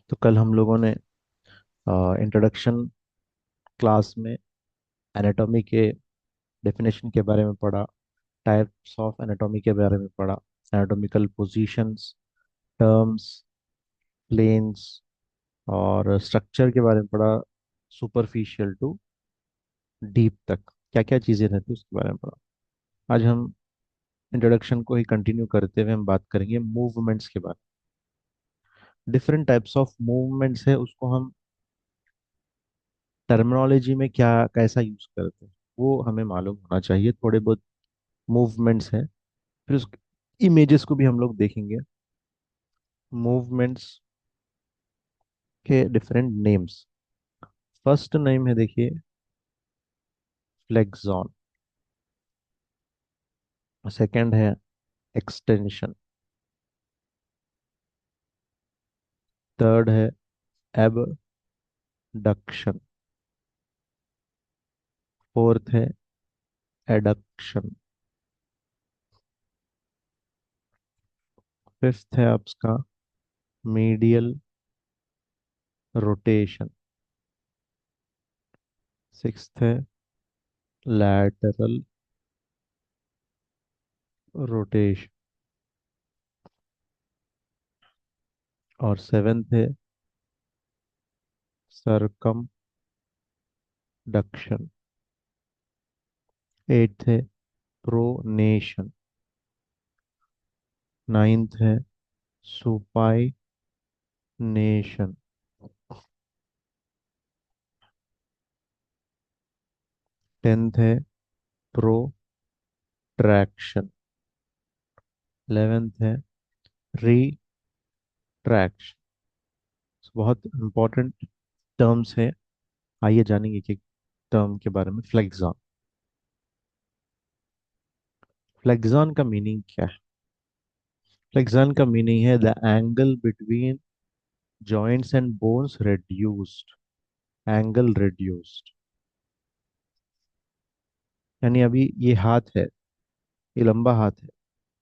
तो कल हम लोगों ने इंट्रोडक्शन क्लास में एनाटॉमी के डेफिनेशन के बारे में पढ़ा। टाइप्स ऑफ एनाटॉमी के बारे में पढ़ा। एनाटॉमिकल पोजीशंस, टर्म्स, प्लेन्स और स्ट्रक्चर के बारे में पढ़ा। सुपरफिशियल टू डीप तक क्या क्या चीज़ें रहती है उसके बारे में पढ़ा। आज हम इंट्रोडक्शन को ही कंटिन्यू करते हुए हम बात करेंगे मूवमेंट्स के बारे में। डिफरेंट टाइप्स ऑफ मूवमेंट्स है, उसको हम टर्मिनोलॉजी में क्या कैसा यूज करते हैं वो हमें मालूम होना चाहिए। थोड़े बहुत मूवमेंट्स हैं, फिर उस इमेजेस को भी हम लोग देखेंगे। मूवमेंट्स के डिफरेंट नेम्स। फर्स्ट नेम है, देखिए, फ्लेक्सॉन। सेकंड है एक्सटेंशन। थर्ड है एबडक्शन। फोर्थ है एडक्शन। फिफ्थ है आपका मीडियल रोटेशन। सिक्स्थ है लैटरल रोटेशन। और सेवेंथ है सरकमडक्शन। एट्थ है प्रोनेशन। नाइन्थ है सुपाइनेशन। 10th है प्रोट्रैक्शन। 11th है रिट्रैक्शन। बहुत इंपॉर्टेंट टर्म्स है। आइए जानेंगे कि टर्म के बारे में। फ्लेक्सॉन। फ्लेक्सॉन का मीनिंग क्या है? फ्लेक्सॉन का मीनिंग है the angle between joints and bones reduced। Angle reduced, यानी अभी ये हाथ है, ये लंबा हाथ है,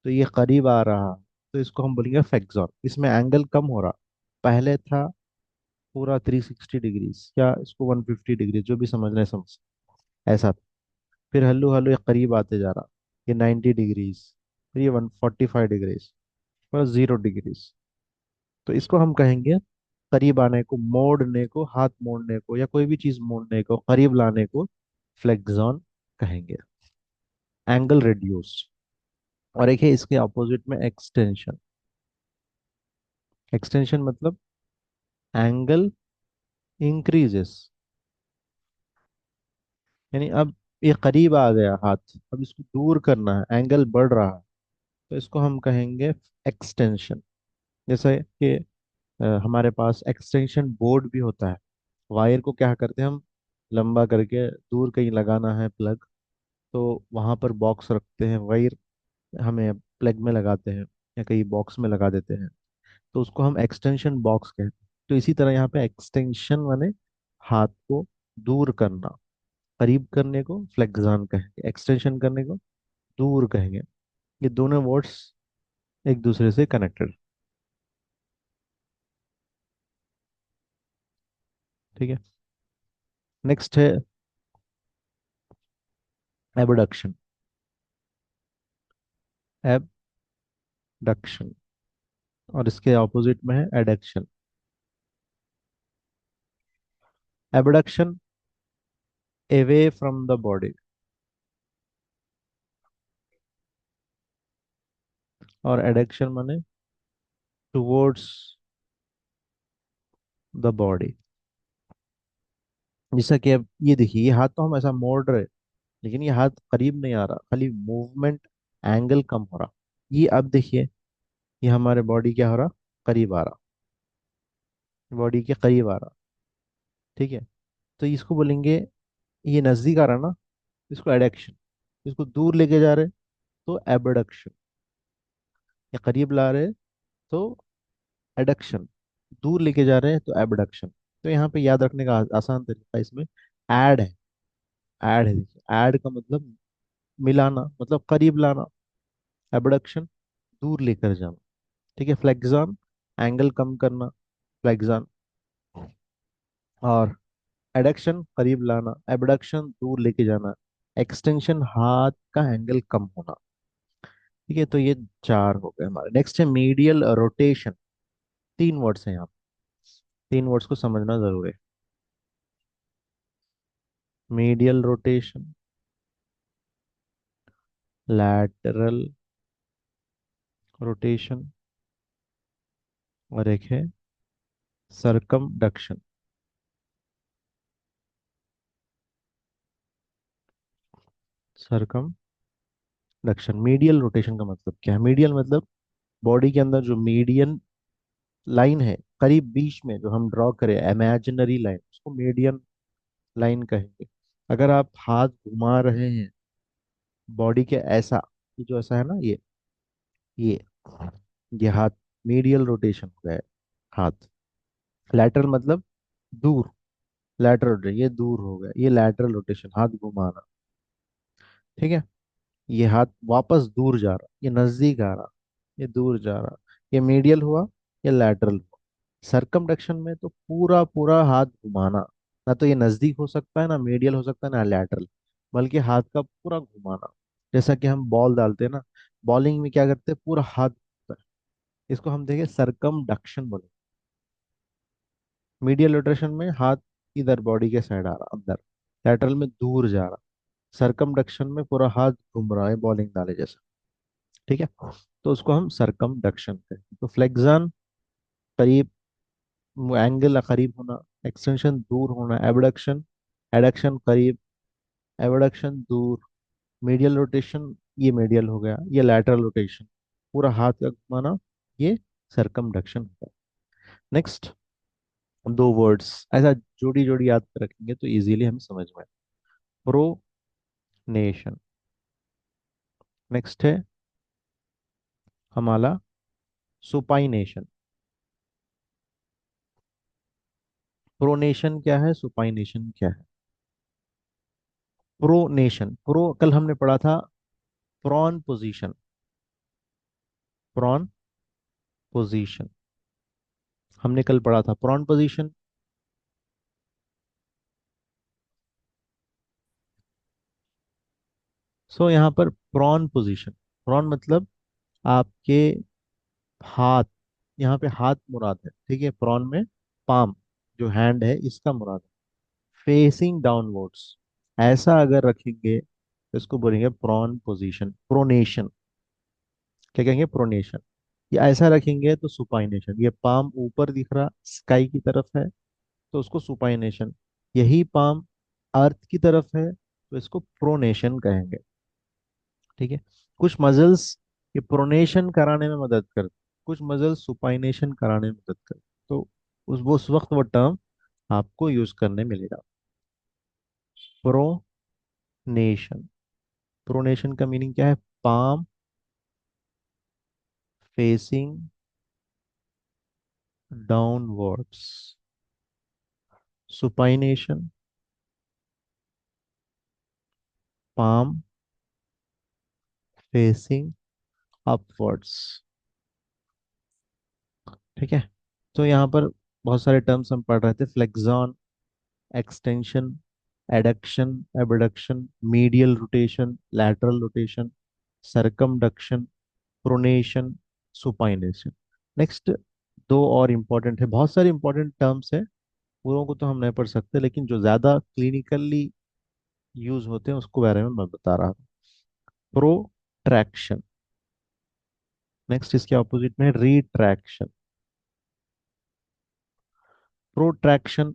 तो ये करीब आ रहा, तो इसको हम बोलेंगे फ्लेक्सॉन। इसमें एंगल कम हो रहा। पहले था पूरा 360 डिग्रीज या इसको 150 डिग्री, जो भी समझना है समझ, ऐसा था। फिर हल्लू हल्लू ये करीब आते जा रहा, ये 90 डिग्रीज, फिर ये 145 डिग्रीज, और 0 डिग्रीज। तो इसको हम कहेंगे करीब आने को, मोड़ने को, हाथ मोड़ने को या कोई भी चीज मोड़ने को, करीब लाने को फ्लेक्सॉन कहेंगे। Angle reduce. और एक है इसके ऑपोजिट में एक्सटेंशन। एक्सटेंशन मतलब एंगल इंक्रीजेस, यानी अब ये करीब आ गया हाथ, अब इसको दूर करना है, एंगल बढ़ रहा है, तो इसको हम कहेंगे एक्सटेंशन। जैसे कि हमारे पास एक्सटेंशन बोर्ड भी होता है। वायर को क्या करते हैं हम, लंबा करके दूर कहीं लगाना है प्लग, तो वहां पर बॉक्स रखते हैं, वायर हमें प्लग में लगाते हैं या कहीं बॉक्स में लगा देते हैं, तो उसको हम एक्सटेंशन बॉक्स कहते हैं। तो इसी तरह यहाँ पे एक्सटेंशन माने हाथ को दूर करना, करीब करने को फ्लेक्सॉन कहेंगे, एक्सटेंशन करने को दूर कहेंगे। ये दोनों वर्ड्स एक दूसरे से कनेक्टेड। ठीक है। नेक्स्ट है एबडक्शन। एबडक्शन। और इसके ऑपोजिट में है adduction. Abduction away from the body, और एडक्शन माने टुवर्ड्स द बॉडी। जैसा कि अब ये देखिए, ये हाथ तो हम ऐसा मोड़ रहे, लेकिन ये हाथ करीब नहीं आ रहा, खाली मूवमेंट, एंगल कम हो रहा। ये अब देखिए, ये हमारे बॉडी क्या हो रहा, करीब आ रहा, बॉडी के करीब आ रहा। ठीक है। तो इसको बोलेंगे, ये नजदीक आ रहा ना, इसको एडक्शन। इसको दूर लेके जा रहे तो एबडक्शन। या करीब ला रहे तो एडक्शन। दूर लेके जा रहे हैं तो एबडक्शन। तो यहाँ पे याद रखने का आसान तरीका इसमें ऐड है। ऐड है, देखिए, ऐड का मतलब मिलाना, मतलब करीब लाना। एबडक्शन दूर लेकर जाना। ठीक है। फ्लेक्सॉन एंगल कम करना, फ्लेक्सॉन और एडक्शन करीब लाना, एबडक्शन दूर लेके जाना, एक्सटेंशन हाथ का एंगल कम होना। ठीक है, तो ये चार हो गए हमारे। नेक्स्ट है मीडियल रोटेशन। तीन वर्ड्स हैं यहाँ, तीन वर्ड्स को समझना जरूरी है। मीडियल रोटेशन, लैटरल रोटेशन, और एक है सरकमडक्शन। सरकमडक्शन। मीडियल रोटेशन का मतलब क्या है? मीडियल मतलब बॉडी के अंदर जो मीडियन लाइन है, करीब बीच में जो हम ड्रॉ करें इमेजिनरी लाइन, उसको मीडियन लाइन कहेंगे। अगर आप हाथ घुमा रहे हैं बॉडी के ऐसा, ये जो ऐसा है ना, ये ये हाथ मीडियल रोटेशन हो गया है हाथ। लैटरल मतलब दूर, लैटरल, ये दूर हो गया, ये लैटरल रोटेशन, हाथ घुमाना। ठीक है, ये हाथ वापस दूर जा रहा, ये नजदीक आ रहा, ये दूर जा रहा, ये मीडियल हुआ, ये लैटरल हुआ। सरकमडक्शन में तो पूरा पूरा हाथ घुमाना, ना तो ये नजदीक हो सकता है, ना मीडियल हो सकता है, ना लैटरल, बल्कि हाथ का पूरा घुमाना। जैसा कि हम बॉल डालते हैं ना, बॉलिंग में क्या करते हैं, पूरा हाथ घूमता है। इसको हम देखें सरकमडक्शन बोले। मीडियल रोटेशन में हाथ इधर बॉडी के साइड आ रहा अंदर, लैटरल में दूर जा रहा, सरकमडक्शन में पूरा हाथ घूम रहा है बॉलिंग डाले जैसा। ठीक है, तो उसको हम सरकमडक्शन कहते हैं। तो फ्लेक्शन करीब, एंगल करीब होना, एक्सटेंशन दूर होना, एबडक्शन, एडक्शन करीब, एबडक्शन दूर, मीडियल रोटेशन, ये मीडियल हो गया, ये लैटरल रोटेशन, पूरा हाथ का घुमाना, ये सरकमडक्शन होगा। नेक्स्ट दो वर्ड्स ऐसा जोड़ी जोड़ी याद कर रखेंगे तो इजीली हम समझ में। प्रोनेशन। नेक्स्ट है हमारा सुपाइनेशन। प्रोनेशन क्या है, सुपाइनेशन क्या है? प्रोनेशन, प्रो कल हमने पढ़ा था प्रॉन पोजीशन, प्रॉन पोजीशन, हमने कल पढ़ा था प्रॉन पोजीशन। सो यहाँ पर प्रॉन पोजीशन, प्रॉन मतलब आपके हाथ, यहाँ पे हाथ मुराद है, ठीक है, प्रॉन में पाम, जो हैंड है इसका मुराद है। फेसिंग डाउनवर्ड्स, ऐसा अगर रखेंगे तो इसको बोलेंगे प्रॉन पोजीशन, प्रोनेशन। क्या कहेंगे? प्रोनेशन। ये ऐसा रखेंगे तो सुपाइनेशन, ये पाम ऊपर दिख रहा स्काई की तरफ है तो उसको सुपाइनेशन, यही पाम अर्थ की तरफ है तो इसको प्रोनेशन कहेंगे। ठीक है, कुछ मजल्स ये प्रोनेशन कराने में मदद करते, कुछ मजल्स सुपाइनेशन कराने में मदद करते, तो उस वक्त वो टर्म आपको यूज करने मिलेगा, प्रोनेशन। प्रोनेशन का मीनिंग क्या है? Palm facing downwards, supination palm facing upwards. ठीक है, तो यहाँ पर बहुत सारे टर्म्स हम पढ़ रहे थे, Flexon, extension, adduction, abduction, medial rotation, lateral rotation, circumduction, pronation, supination. Next दो और इम्पोर्टेंट है, बहुत सारे इंपॉर्टेंट टर्म्स है, पूरों को तो हम नहीं पढ़ सकते, लेकिन जो ज्यादा क्लिनिकली यूज होते हैं उसको बारे में मैं बता रहा हूँ। प्रोट्रैक्शन, नेक्स्ट इसके ऑपोजिट में रिट्रैक्शन। Protraction,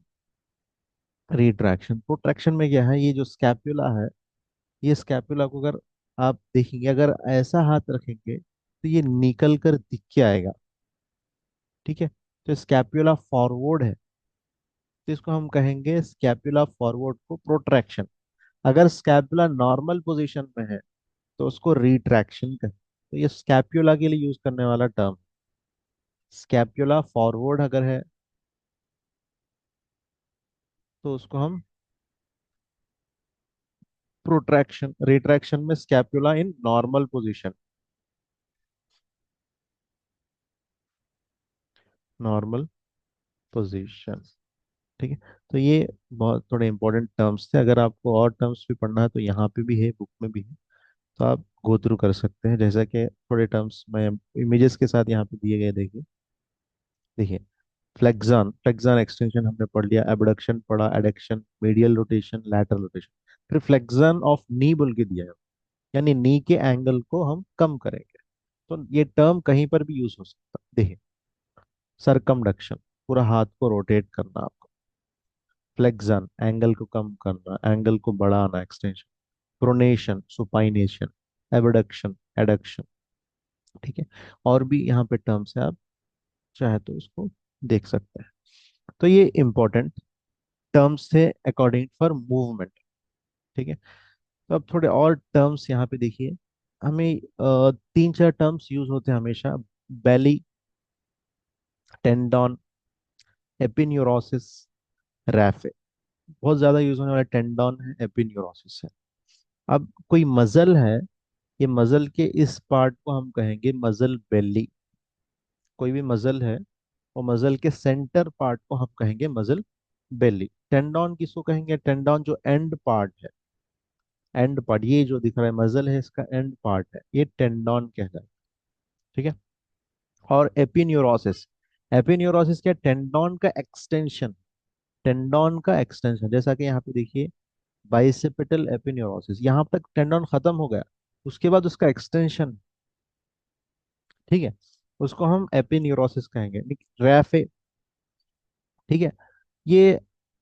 retraction. प्रोट्रैक्शन में क्या है, ये जो स्कैपुला है, ये स्कैपुला को अगर आप देखेंगे, अगर ऐसा हाथ रखेंगे तो ये निकल कर दिख के आएगा। ठीक है, तो स्कैपुला फॉरवर्ड है तो इसको हम कहेंगे स्कैपुला फॉरवर्ड को प्रोट्रैक्शन। अगर स्कैपुला नॉर्मल पोजीशन में है तो उसको रिट्रैक्शन कहें। तो ये स्कैपुला के लिए यूज करने वाला टर्म, स्कैपुला फॉरवर्ड अगर है तो उसको हम प्रोट्रैक्शन, रिट्रैक्शन में scapula in normal position, normal position. ठीक है। तो ये बहुत थोड़े इंपॉर्टेंट टर्म्स थे। अगर आपको और टर्म्स भी पढ़ना है तो यहाँ पे भी है, बुक में भी है, तो आप गो थ्रू कर सकते हैं। जैसा कि थोड़े टर्म्स मैं इमेजेस के साथ यहाँ पे दिए गए, देखिए। देखिए, फ्लेक्सन, फ्लेक्सन एक्सटेंशन हमने पढ़ लिया, एबडक्शन पढ़ा, adduction, medial rotation, lateral rotation. फिर फ्लेक्सन ऑफ नी बोल के दिया है, यानी नी के एंगल को हम कम करेंगे। तो ये टर्म कहीं पर भी यूज हो सकता है। देखिए, सरकमडक्शन, पूरा हाथ को रोटेट करना आपको। फ्लेक्सन, एंगल को कम करना, एंगल को बढ़ाना, extension. Pronation, supination. Abduction, adduction. ठीक है। और भी यहाँ पे टर्म्स है, आप चाहे तो इसको देख सकते हैं। तो ये इंपॉर्टेंट टर्म्स थे अकॉर्डिंग फॉर मूवमेंट। ठीक है। तो अब थोड़े और टर्म्स यहाँ पे देखिए। हमें तीन चार टर्म्स यूज होते हैं हमेशा। बेली, टेंडन, एपिन्यूरोसिस, रैफे। बहुत ज्यादा यूज होने वाला टेंडन है, एपिन्यूरोसिस है। अब कोई मजल है, ये मजल के इस पार्ट को हम कहेंगे मजल बेली। कोई भी मजल है, वो मजल के सेंटर पार्ट को हम कहेंगे मजल बेली। टेंडन किसको कहेंगे? टेंडन जो एंड पार्ट है, एंड पार्ट, ये जो दिख रहा है मजल है, इसका एंड पार्ट है, ये टेंडन कहलाता है। ठीक है। और एपिन्यूरोसिस, एपिन्यूरोसिस क्या? टेंडन का एक्सटेंशन, टेंडन का एक्सटेंशन। जैसा कि यहाँ पे देखिए, बाइसेप्टल एपिन्यूरोसिस, यहाँ तक टेंडन खत्म हो गया, उसके बाद उसका एक्सटेंशन। ठीक है, उसको हम एपिन्यूरोसिस कहेंगे। रैफे, ठीक है, ये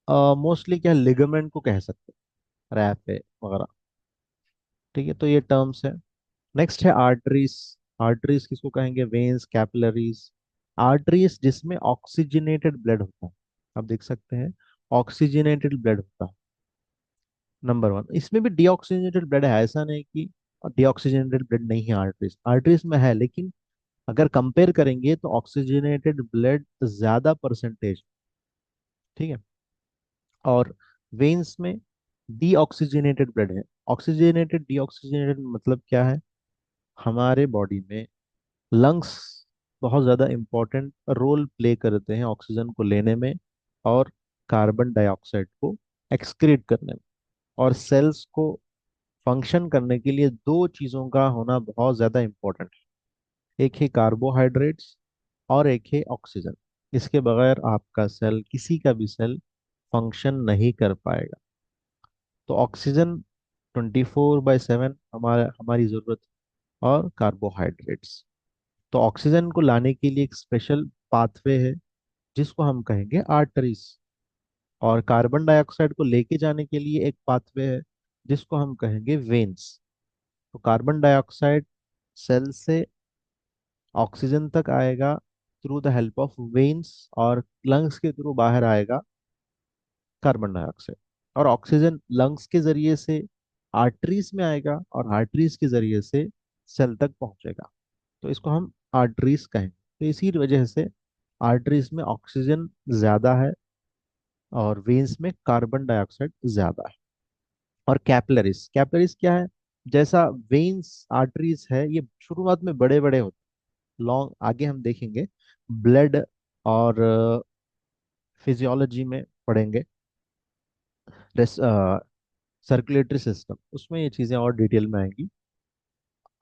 मोस्टली क्या, लिगामेंट को कह सकते हैं, रैफे वगैरह। ठीक है, तो ये टर्म्स है। नेक्स्ट है आर्टरीज। आर्टरीज किसको कहेंगे? Veins, capillaries. आर्टरीज जिसमें ऑक्सीजनेटेड ब्लड होता है, आप देख सकते हैं, ऑक्सीजनेटेड ब्लड होता है। नंबर वन, इसमें भी डीऑक्सीजनेटेड ब्लड है, ऐसा नहीं कि डीऑक्सीजनेटेड ब्लड नहीं है। आर्टरीज, आर्टरीज में है, लेकिन अगर कंपेयर करेंगे तो ऑक्सीजनेटेड ब्लड ज्यादा परसेंटेज। ठीक है। और वेन्स में डीऑक्सीजनेटेड ब्लड है। ऑक्सीजनेटेड, डीऑक्सीजनेटेड मतलब क्या है? हमारे बॉडी में लंग्स बहुत ज़्यादा इम्पोर्टेंट रोल प्ले करते हैं ऑक्सीजन को लेने में और कार्बन डाइऑक्साइड को एक्सक्रीट करने में। और सेल्स को फंक्शन करने के लिए दो चीज़ों का होना बहुत ज़्यादा इम्पोर्टेंट है, एक है कार्बोहाइड्रेट्स और एक है ऑक्सीजन। इसके बगैर आपका सेल, किसी का भी सेल, फंक्शन नहीं कर पाएगा। तो ऑक्सीजन 24/7 हमारी ज़रूरत है, और कार्बोहाइड्रेट्स। तो ऑक्सीजन को लाने के लिए एक स्पेशल पाथवे है, जिसको हम कहेंगे आर्टरीज। और कार्बन डाइऑक्साइड को लेके जाने के लिए एक पाथवे है, जिसको हम कहेंगे वेन्स। तो कार्बन डाइऑक्साइड सेल से ऑक्सीजन तक आएगा through the help of veins, और लंग्स के थ्रू बाहर आएगा कार्बन डाइऑक्साइड। और ऑक्सीजन लंग्स के जरिए से आर्टरीज में आएगा, और आर्टरीज के जरिए से सेल तक पहुंचेगा। तो इसको हम आर्टरीज कहेंगे। तो इसी वजह से आर्टरीज में ऑक्सीजन ज्यादा है, और वेन्स में कार्बन डाइऑक्साइड ज्यादा है। और कैपिलरीज, कैपिलरीज क्या है? जैसा वेन्स, आर्टरीज है, ये शुरुआत में बड़े बड़े होते हैं, लॉन्ग, आगे हम देखेंगे ब्लड और फिजियोलॉजी में पढ़ेंगे, सर्कुलेटरी सिस्टम, उसमें ये चीजें और डिटेल में आएंगी।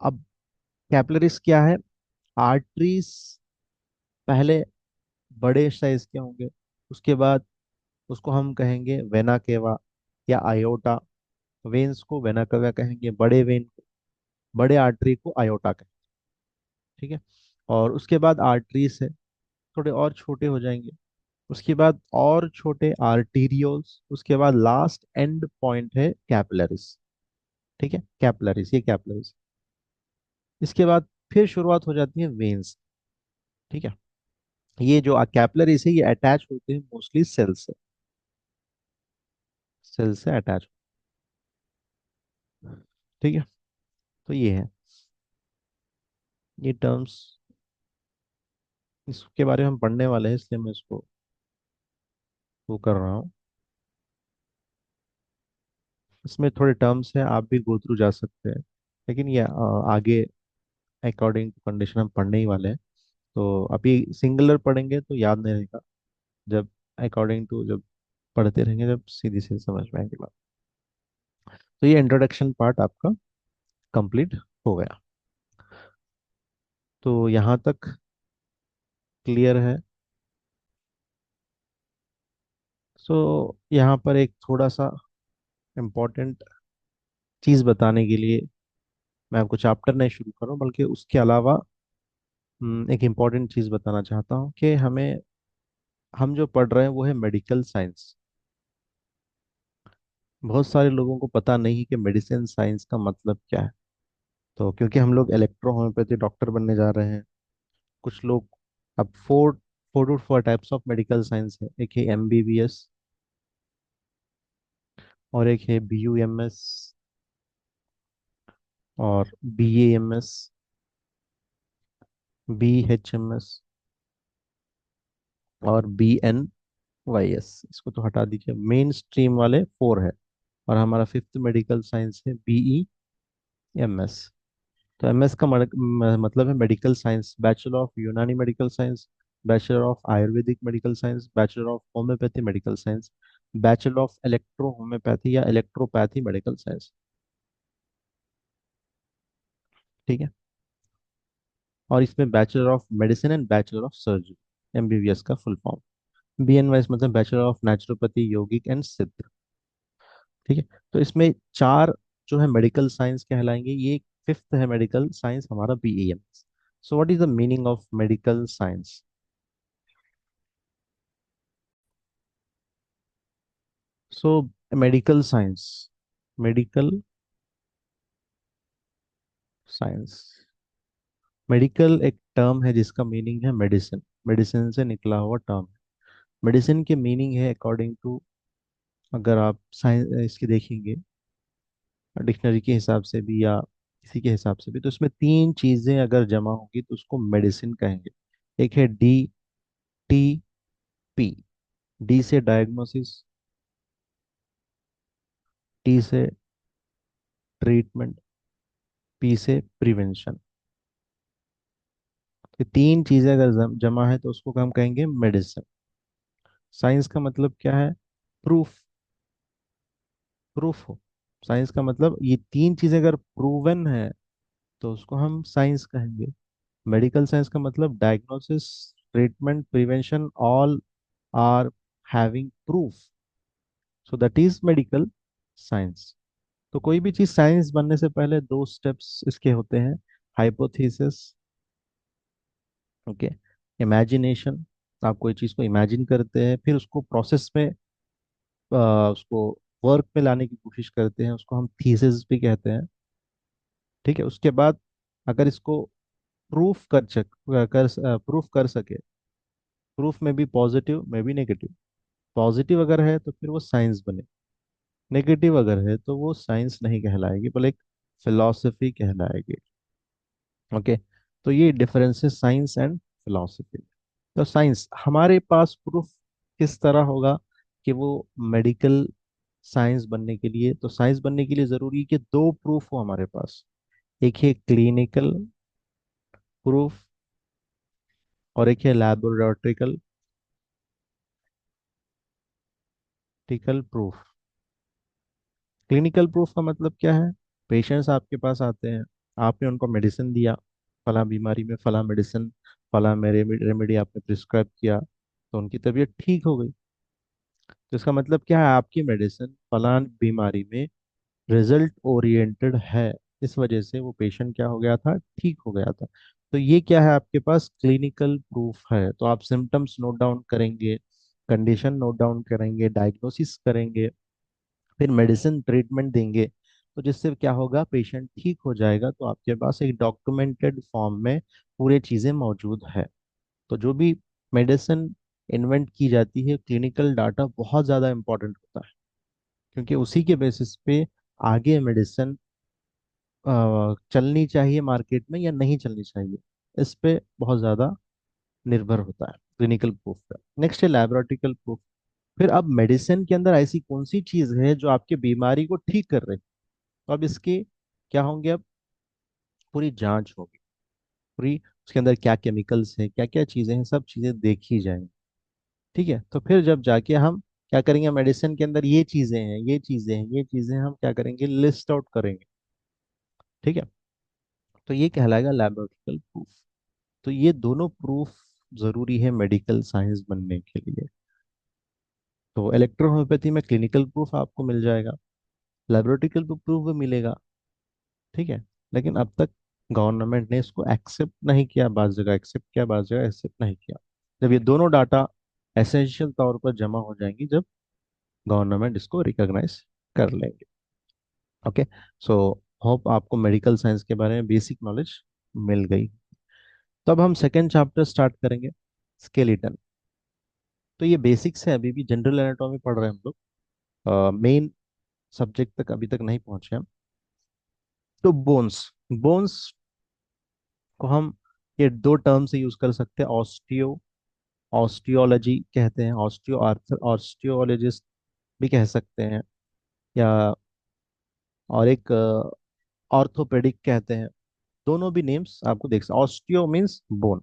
अब कैपिलरीज क्या है? आर्टरीज पहले बड़े साइज के होंगे, उसके बाद उसको हम कहेंगे वेना केवा या आयोटा। वेन्स को वेना केवा कहेंगे, बड़े वेन को, बड़े आर्टरी को आयोटा कहेंगे। ठीक है। और उसके बाद आर्टरीज है, थोड़े और छोटे हो जाएंगे। उसके बाद और छोटे आर्टीरियोल्स, उसके बाद लास्ट एंड पॉइंट है कैपिलरीज। ठीक है, कैपिलरीज, ये कैपिलरीज। इसके बाद फिर शुरुआत हो जाती है वेन्स। ठीक है। ये जो कैपिलरीज है, ये अटैच होते हैं मोस्टली सेल से, सेल से अटैच। ठीक है। तो ये है, ये टर्म्स, इसके बारे में हम पढ़ने वाले हैं, इसलिए मैं इसको वो कर रहा हूँ। इसमें थोड़े टर्म्स हैं, आप भी गो थ्रू जा सकते हैं, लेकिन ये आगे अकॉर्डिंग टू कंडीशन हम पढ़ने ही वाले हैं। तो अभी सिंगुलर पढ़ेंगे तो याद नहीं रहेगा। जब अकॉर्डिंग टू, जब पढ़ते रहेंगे जब सीधी सीधी समझ में आएगी बात। तो ये इंट्रोडक्शन पार्ट आपका कंप्लीट हो गया। तो यहाँ तक क्लियर है। सो यहाँ पर एक थोड़ा सा इम्पोर्टेंट चीज़ बताने के लिए मैं आपको चैप्टर नहीं शुरू करूँ, बल्कि उसके अलावा एक इम्पॉर्टेंट चीज़ बताना चाहता हूँ कि हम जो पढ़ रहे हैं वो है मेडिकल साइंस। बहुत सारे लोगों को पता नहीं कि मेडिसिन साइंस का मतलब क्या है। तो क्योंकि हम लोग इलेक्ट्रो होम्योपैथी डॉक्टर बनने जा रहे हैं, कुछ लोग, अब four four two four types of medical science है। एक है एमबीबीएस, और एक है बीयूएमएस, और बीएएमएस, बीएचएमएस, और बीएनवाईएस। इसको तो हटा दीजिए, मेन स्ट्रीम वाले फोर है। और हमारा फिफ्थ मेडिकल साइंस है बीईएमएस। तो एमएस का मतलब है मेडिकल साइंस, बैचलर ऑफ यूनानी medical science, bachelor of Ayurvedic medical science, bachelor of homeopathy medical science, bachelor of electro homeopathy या इलेक्ट्रोपैथी मेडिकल साइंस। ठीक है। और इसमें bachelor of medicine and bachelor of surgery, MBBS का फुल फॉर्म। बीएनवाईएस मतलब bachelor of naturopathy yogic and सिद्ध। ठीक है। तो इसमें चार जो है मेडिकल साइंस कहलाएंगे। ये फिफ्थ है मेडिकल साइंस हमारा BAMS. So what is the meaning of medical science? So medical science, medical science, medical एक टर्म है जिसका मीनिंग है मेडिसिन। मेडिसिन से निकला हुआ टर्म है। मेडिसिन के मीनिंग है अकॉर्डिंग टू, अगर आप साइंस इसकी देखेंगे डिक्शनरी के हिसाब से भी या किसी के हिसाब से भी, तो इसमें तीन चीजें अगर जमा होंगी तो उसको मेडिसिन कहेंगे। एक है डी, टी, पी। डी से डायग्नोसिस, टी से ट्रीटमेंट, पी से प्रिवेंशन। ये तीन चीजें अगर जमा है तो उसको हम कहेंगे मेडिसिन। साइंस का मतलब क्या है? प्रूफ, प्रूफ हो। साइंस का मतलब ये तीन चीजें अगर प्रूवन है तो उसको हम साइंस कहेंगे। मेडिकल साइंस का मतलब diagnosis, treatment, prevention, all are having proof, so that is medical science. तो कोई भी चीज साइंस बनने से पहले दो स्टेप्स इसके होते हैं। हाइपोथेसिस, ओके, इमेजिनेशन, आप कोई चीज को इमेजिन करते हैं, फिर उसको प्रोसेस में उसको वर्क में लाने की कोशिश करते हैं, उसको हम थीसिस भी कहते हैं। ठीक है। उसके बाद अगर इसको प्रूफ प्रूफ कर सके, प्रूफ में भी पॉजिटिव में भी नेगेटिव। पॉजिटिव अगर है तो फिर वो साइंस बने, नेगेटिव अगर है तो वो साइंस नहीं कहलाएगी, बल्कि एक फिलॉसफी कहलाएगी। ओके। तो ये डिफरेंस है साइंस एंड फिलॉसफी। तो साइंस हमारे पास प्रूफ किस तरह होगा कि वो मेडिकल साइंस बनने के लिए, तो साइंस बनने के लिए जरूरी है कि दो प्रूफ हो हमारे पास। एक है क्लिनिकल प्रूफ, और एक है लैबोरेटरिकल टिकल प्रूफ। क्लिनिकल प्रूफ का मतलब क्या है? पेशेंट्स आपके पास आते हैं, आपने उनको मेडिसिन दिया, फला बीमारी में फला मेडिसिन, फला मेरे रेमेडी आपने प्रिस्क्राइब किया, तो उनकी तबीयत ठीक हो गई। तो इसका मतलब क्या है? आपकी मेडिसिन फला बीमारी में रिजल्ट ओरिएंटेड है, इस वजह से वो पेशेंट क्या हो गया था, ठीक हो गया था। तो ये क्या है? आपके पास क्लिनिकल प्रूफ है। तो आप सिम्टम्स नोट डाउन करेंगे, कंडीशन नोट डाउन करेंगे, डायग्नोसिस करेंगे, फिर मेडिसिन ट्रीटमेंट देंगे, तो जिससे क्या होगा, पेशेंट ठीक हो जाएगा। तो आपके पास एक डॉक्यूमेंटेड फॉर्म में पूरे चीज़ें मौजूद है। तो जो भी मेडिसिन इन्वेंट की जाती है, क्लिनिकल डाटा बहुत ज़्यादा इंपॉर्टेंट होता है, क्योंकि उसी के बेसिस पे आगे मेडिसिन चलनी चाहिए मार्केट में या नहीं चलनी चाहिए, इस पे बहुत ज़्यादा निर्भर होता है क्लिनिकल प्रूफ का। नेक्स्ट है लैबोरेटरिकल प्रूफ। फिर अब मेडिसिन के अंदर ऐसी कौन सी चीज़ है जो आपकी बीमारी को ठीक कर रही है? तो अब इसके क्या होंगे? अब पूरी जांच होगी, पूरी उसके अंदर क्या केमिकल्स हैं, क्या क्या चीज़ें हैं, सब चीज़ें देखी जाएंगी। ठीक है। तो फिर जब जाके हम क्या करेंगे, मेडिसिन के अंदर ये चीजें हैं, ये चीजें हैं, ये चीजें हम क्या करेंगे, लिस्ट आउट करेंगे। ठीक है, तो ये कहलाएगा लैबोरेटरिकल प्रूफ। तो ये दोनों प्रूफ जरूरी है मेडिकल साइंस बनने के लिए। तो इलेक्ट्रोहोम्योपैथी में क्लिनिकल प्रूफ आपको मिल जाएगा, लेबोरेटरिकल प्रूफ भी मिलेगा। ठीक है, लेकिन अब तक गवर्नमेंट ने इसको एक्सेप्ट नहीं किया, बात जगह एक्सेप्ट किया, बात जगह एक्सेप्ट नहीं किया। जब ये दोनों डाटा एसेंशियल तौर पर जमा हो जाएंगी, जब गवर्नमेंट इसको रिकॉग्नाइज कर लेंगे। ओके, सो होप आपको मेडिकल साइंस के बारे में बेसिक नॉलेज मिल गई। तो अब हम सेकेंड चैप्टर स्टार्ट करेंगे, स्केलेटन। तो ये बेसिक्स है, अभी भी जनरल एनाटॉमी पढ़ रहे हैं हम लोग, मेन सब्जेक्ट तक अभी तक नहीं पहुंचे हम। तो बोन्स, बोन्स को हम ये दो टर्म से यूज कर सकते हैं, ऑस्टियो, ऑस्टियोलॉजी कहते हैं, ऑस्टियो आर्थर, ऑस्टियोलॉजिस्ट भी कह सकते हैं, या और एक ऑर्थोपेडिक कहते हैं। दोनों भी नेम्स आपको देख सकते, osteo means bone,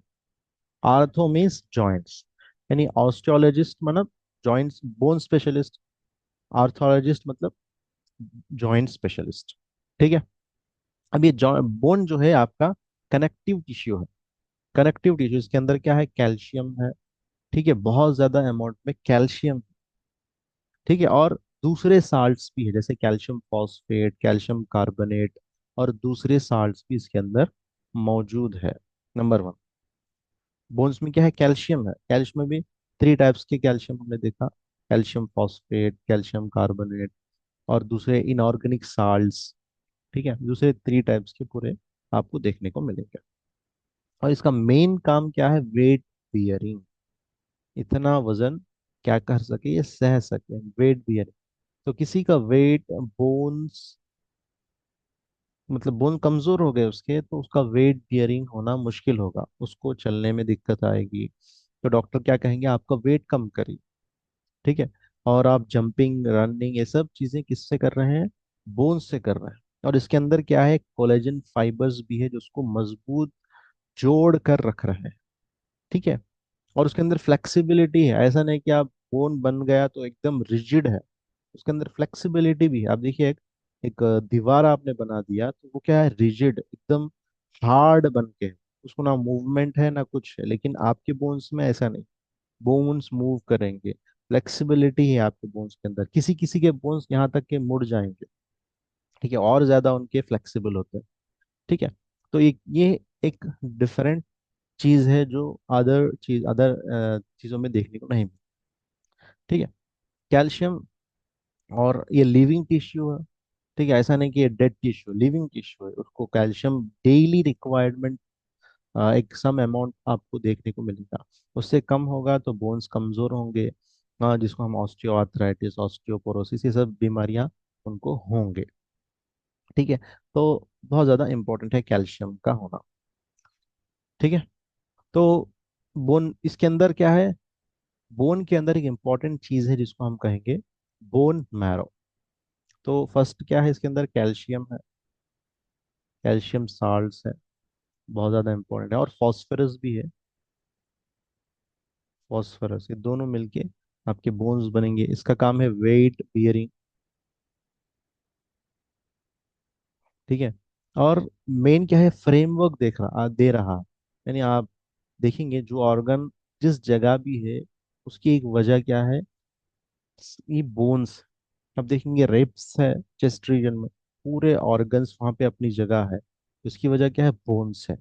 ortho means joints. यानी ऑस्टियोलॉजिस्ट मतलब जॉइंट्स बोन स्पेशलिस्ट, आर्थोलॉजिस्ट मतलब जॉइंट स्पेशलिस्ट। ठीक है, अब ये बोन जो है आपका कनेक्टिव टिश्यू है। कनेक्टिव टिश्यू, इसके अंदर क्या है, कैल्शियम है। ठीक है, बहुत ज्यादा अमाउंट में कैल्शियम। ठीक है, और दूसरे साल्ट्स भी है, जैसे कैल्शियम फॉस्फेट, कैल्शियम कार्बोनेट, और दूसरे साल्ट्स भी इसके अंदर मौजूद है। नंबर वन, बोन्स में क्या है, कैल्शियम है। कैल्शियम में भी थ्री टाइप्स के कैल्शियम हमने देखा, कैल्शियम फॉस्फेट, कैल्शियम कार्बोनेट, और दूसरे इनऑर्गेनिक साल्ट्स। ठीक है, दूसरे थ्री टाइप्स के पूरे आपको देखने को मिलेंगे। और इसका मेन काम क्या है, वेट बियरिंग। इतना वजन क्या कर सके, ये सह सके, वेट बियरिंग। तो किसी का वेट, बोन्स मतलब बोन कमजोर हो गए उसके, तो उसका वेट बियरिंग होना मुश्किल होगा, उसको चलने में दिक्कत आएगी। तो डॉक्टर क्या कहेंगे, आपका वेट कम करिए। ठीक है, और आप जंपिंग, रनिंग, ये सब चीजें किससे कर रहे हैं, बोन से कर रहे हैं। और इसके अंदर क्या है, कोलेजन फाइबर्स भी है जो उसको मजबूत जोड़ कर रख रहे हैं। ठीक है, और उसके अंदर फ्लेक्सिबिलिटी है, ऐसा नहीं कि आप बोन बन गया तो एकदम रिजिड है। उसके अंदर फ्लेक्सिबिलिटी भी है। आप देखिए, एक दीवार आपने बना दिया तो वो क्या है, रिजिड एकदम, हार्ड बन के है। उसको ना मूवमेंट है ना कुछ है, लेकिन आपके बोन्स में ऐसा नहीं, बोन्स मूव करेंगे, फ्लेक्सिबिलिटी है आपके बोन्स के अंदर। किसी किसी के बोन्स यहाँ तक के मुड़ जाएंगे। ठीक है, और ज्यादा उनके फ्लेक्सिबल होते हैं। ठीक है, तो ये एक डिफरेंट चीज है जो अदर चीजों में देखने को नहीं मिलती। ठीक है, कैल्शियम, और ये लिविंग टिश्यू है। ठीक है, ऐसा नहीं कि ये डेड टिश्यू, लिविंग टिश्यू है, उसको कैल्शियम डेली रिक्वायरमेंट एक सम अमाउंट आपको देखने को मिलेगा। उससे कम होगा तो बोन्स कमजोर होंगे, जिसको हम ऑस्टियो आर्थराइटिस, ऑस्टियोपोरोसिस, ये सब बीमारियां उनको होंगे। ठीक है, तो बहुत ज्यादा इंपॉर्टेंट है कैल्शियम का होना। ठीक है, तो बोन इसके अंदर क्या है, बोन के अंदर एक इंपॉर्टेंट चीज है जिसको हम कहेंगे बोन मैरो। तो फर्स्ट क्या है, इसके अंदर कैल्शियम है, कैल्शियम साल्ट्स है, बहुत ज्यादा इंपॉर्टेंट है, और फॉस्फोरस भी है। फॉस्फोरस, ये दोनों मिलके आपके बोन्स बनेंगे। इसका काम है वेट बियरिंग। ठीक है, और मेन क्या है, फ्रेमवर्क दे रहा। यानी आप देखेंगे जो ऑर्गन जिस जगह भी है, उसकी एक वजह क्या है, ये बोन्स। अब देखेंगे रिब्स है, चेस्ट रीजन में, पूरे ऑर्गन्स वहां पे अपनी जगह है, उसकी वजह क्या है, बोन्स है।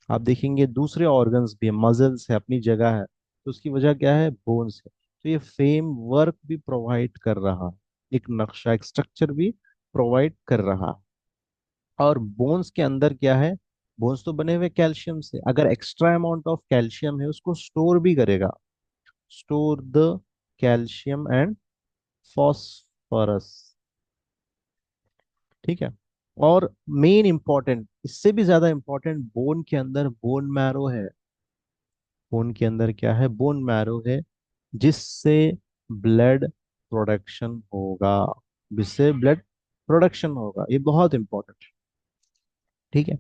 आप देखेंगे दूसरे ऑर्गन्स भी है, मसल्स है, अपनी जगह है, तो उसकी वजह क्या है, बोन्स है। तो ये फ्रेम वर्क भी प्रोवाइड कर रहा है, एक नक्शा, एक स्ट्रक्चर भी प्रोवाइड कर रहा है। और बोन्स के अंदर क्या है, बोन्स तो बने हुए कैल्शियम से, अगर एक्स्ट्रा अमाउंट ऑफ कैल्शियम है उसको स्टोर भी करेगा, store the calcium and phosphorus. ठीक है, और मेन इंपॉर्टेंट, इससे भी ज्यादा इंपॉर्टेंट, बोन के अंदर बोन मैरो है। बोन के अंदर क्या है, बोन मैरो है, जिससे ब्लड प्रोडक्शन होगा, जिससे ब्लड प्रोडक्शन होगा, ये बहुत इंपॉर्टेंट। ठीक है,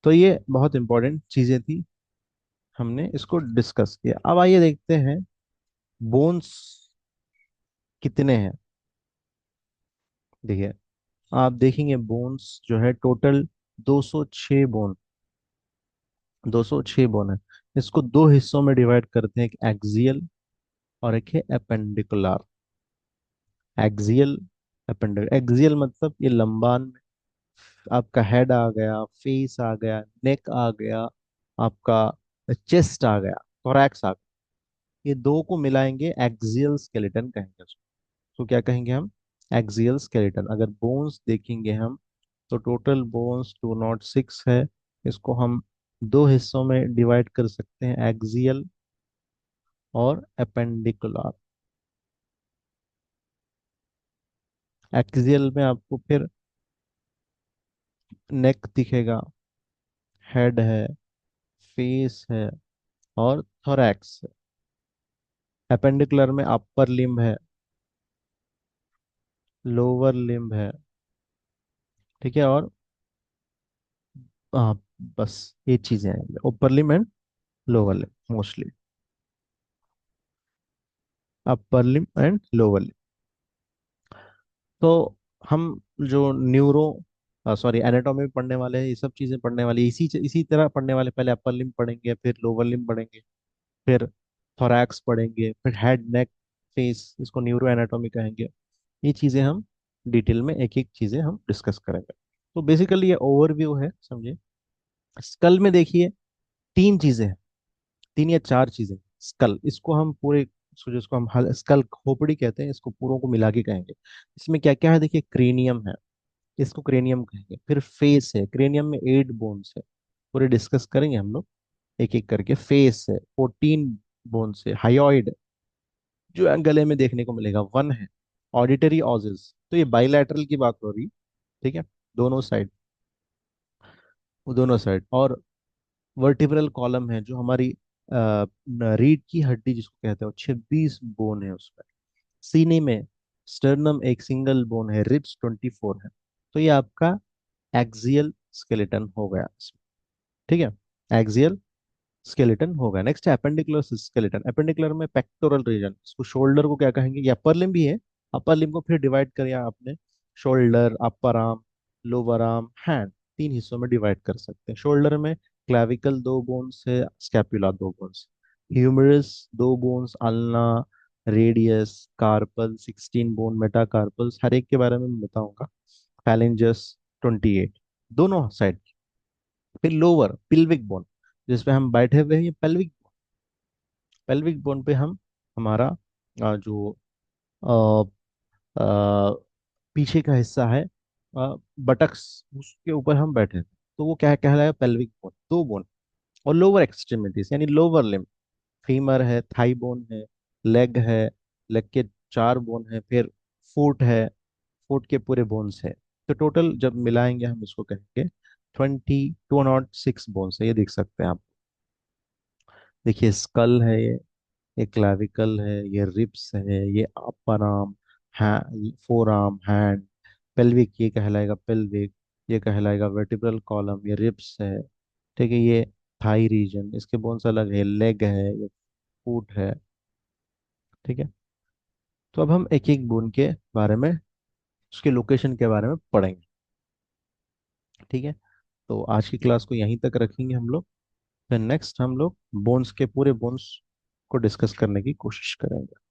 तो ये बहुत इंपॉर्टेंट चीजें थी, हमने इसको डिस्कस किया। अब आइए देखते हैं बोन्स कितने हैं? देखिए, आप देखेंगे बोन्स जो है टोटल 206 बोन, 206 बोन है। इसको दो हिस्सों में डिवाइड करते हैं, एक एक्सियल और एक है एपेंडिकुलर। Axial, appendicular. एक्सियल मतलब ये लंबान में आपका हेड आ गया, फेस आ गया, नेक आ गया, आपका चेस्ट आ गया, थोरैक्स आ गया। ये दो को मिलाएंगे एक्सियल स्केलेटन कहेंगे उसको। तो क्या कहेंगे हम? Axial skeleton. अगर बोन्स देखेंगे हम, तो टोटल बोन्स 206 है। इसको हम दो हिस्सों में डिवाइड कर सकते हैं, एक्सियल और एपेंडिकुलर। एक्सियल में आपको फिर नेक दिखेगा, हेड है, फेस है और थोरैक्स है। एपेंडिकुलर में अपर लिम्ब है, लोअर लिम्ब है, ठीक है, और हाँ, बस ये चीजें हैं, upper limb and lower limb mostly. Upper limb and lower limb. तो हम जो न्यूरो सॉरी एनाटॉमी में पढ़ने वाले हैं, ये सब चीजें पढ़ने वाली इसी इसी तरह पढ़ने वाले। पहले अपर लिम्ब पढ़ेंगे, फिर लोअर लिम्ब पढ़ेंगे, फिर थोरैक्स पढ़ेंगे, फिर हेड नेक फेस, इसको न्यूरो एनाटॉमी कहेंगे। ये चीजें हम डिटेल में एक एक चीजें हम डिस्कस करेंगे। तो बेसिकली ये ओवरव्यू है, समझिए। स्कल में देखिए तीन चीजें हैं, तीन या चार चीजें। स्कल, इसको हम पूरे, इसको जिसको हम स्कल खोपड़ी कहते हैं, इसको पूरों को मिला के कहेंगे। इसमें क्या क्या है देखिए, क्रेनियम है, इसको क्रेनियम कहेंगे। फिर फेस है, क्रेनियम में 8 बोन्स है, पूरे डिस्कस करेंगे हम लोग एक एक करके। फेस है, 14 बोन्स है। हायोइड जो गले में देखने को मिलेगा, 1 है। ऑडिटरी ऑजिस, तो ये बाइलैटरल की बात हो रही, ठीक है, दोनों साइड, वो दोनों साइड। और वर्टिब्रल कॉलम है, जो हमारी रीढ़ की हड्डी जिसको कहते हैं, 26 बोन है उसमें। सीने में स्टर्नम एक सिंगल बोन है, रिब्स 24 है। तो ये आपका एक्सियल स्केलेटन हो गया इसमें, ठीक है, एक्सियल स्केलेटन होगा। नेक्स्ट है अपेंडिकुलर स्केलेटन। अपेंडिकुलर में पेक्टोरल रीजन, इसको शोल्डर को क्या कहेंगे, ये अपर लिम्ब भी है। अपर लिम्ब को फिर डिवाइड करिए आपने, shoulder, upper arm, lower arm, hand, तीन हिस्सों में डिवाइड कर सकते हैं। शोल्डर में क्लैविकल 2 बोन्स है, scapula 2 bones, humerus 2 bones, ulna, radius, carpal 16 bone, metacarpals हर एक के बारे में मैं बताऊंगा, फैलेंजस 28, दोनों साइड। फिर लोअर पिल्विक बोन, जिसपे हम बैठे हुए हैं, ये पेल्विक, पेल्विक बोन पे हम हमारा जो अ, अ, पीछे का हिस्सा है, बटक्स, उसके ऊपर हम बैठे हैं। तो वो क्या कहलाएगा, पेल्विक बोन, 2 बोन। और लोअर एक्सट्रीमिटीज यानी लोअर लिम्ब, फीमर है, थाई बोन है, लेग है, लेग के 4 बोन है, फिर फुट है, फुट के पूरे बोन्स है। तो टोटल जब मिलाएंगे हम इसको कहेंगे 2206 बोन्स है, ये देख सकते हैं आप। देखिए स्कल है ये क्लाविकल है, ये रिब्स है, ये upper arm, four arm, hand, pelvic ये कहलाएगा पेल्विक, ये कहलाएगा वर्टिब्रल कॉलम, ये रिब्स है, ठीक है, ये थाई रीजन, इसके बोन्स अलग है, लेग है, ये फुट है, ठीक है। तो अब हम एक एक बोन के बारे में, उसके लोकेशन के बारे में पढ़ेंगे, ठीक है। तो आज की क्लास को यहीं तक रखेंगे हम लोग, फिर नेक्स्ट हम लोग बोन्स के पूरे बोन्स को डिस्कस करने की कोशिश करेंगे।